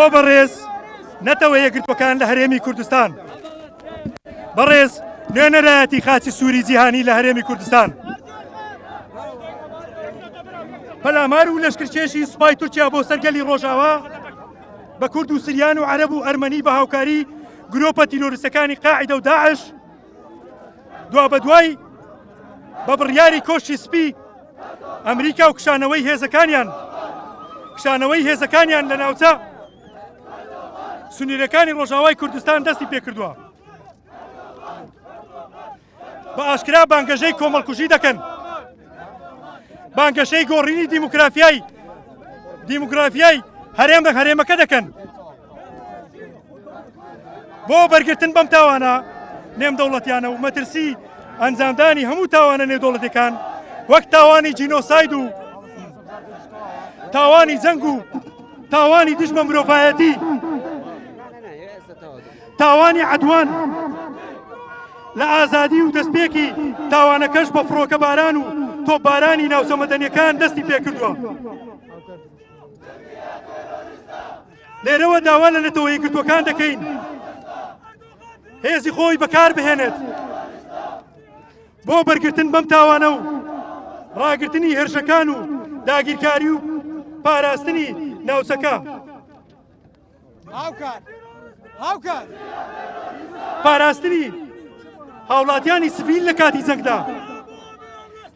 بۆ بەڕێز نەتەوە یەکگرتوەکان لە هەرێمی کوردستان بەڕێز نوێنەرایەتی خاچی سووری جیهانی لە هەرێمی کوردستان پەلامار و لەشکرکێشی سوپای تورکیا بۆ سەرگەلی ڕۆژاوا بە کورد و سریان و عەرەب و ئەرمەنی بە هاوکاری گرۆپە تیرۆریستەکانی قاعیدە و داعش دوا بە دوای بە بڕیاری کۆشی سپی ئەمریکا و کشانەوەی هێزەکانیان لە ناوچە سونیرەکانی ڕۆژاوای کوردستان دەستی پێکردووە بە ئاشکرا بانگەژەی کۆمەڵکوژی دەکەن بانگەشەی گۆڕینی دیموگرافیای هەرێمەکە دەکەن بۆ بەرگرتن بەم تاوانە نێودەوڵەتیانە و مەترسی ئەنجامدانی هەموو تاوانە نێودەوڵەتەکان وەک تاوانی جینۆساید و تاوانی جەنگ و تاوانی دژمە مرۆڤایەتی تاوانی عەدوان لە ئازادی و دەستپێکی تاوانەکەش بە فڕۆکە باران و تۆپبارانی ناوچەمەدەنیەکان دەستی پێکردووە لێرەوە داوا لە نەتەوە یەکگرتوەکان دەکەین هێزی خۆی بەکار بهێنێت بۆ بەرگرتن بەم تاوانە و ڕاگرتنی هێرشەکان و داگیرکاری و پاراستنی ناوچەکە پاراستنی هاوڵاتیانی سڤیل لە کاتی جەنگدا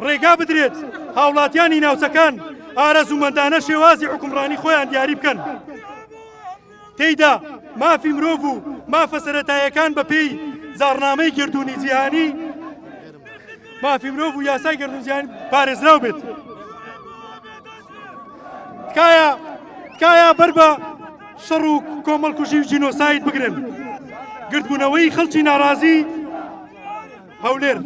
ڕێگا بدرێت هاوڵاتیانی ناوچەکان ئارەزومەندانە شێوازی حکومڕانی خۆیان دیاری بکەن تێیدا مافی مرۆڤ و مافە سەرەتاییەکان بە پێی زارنامەی گردوونی جیهانی مافی مرۆڤ و یاسای گردوونی جیهانی پارێزراو بێت تکایە بەر بە شەڕ و کۆمەڵکوژی و جینۆساید بگرن گردبوونەوەی خەڵکی ناڕازی هەولێر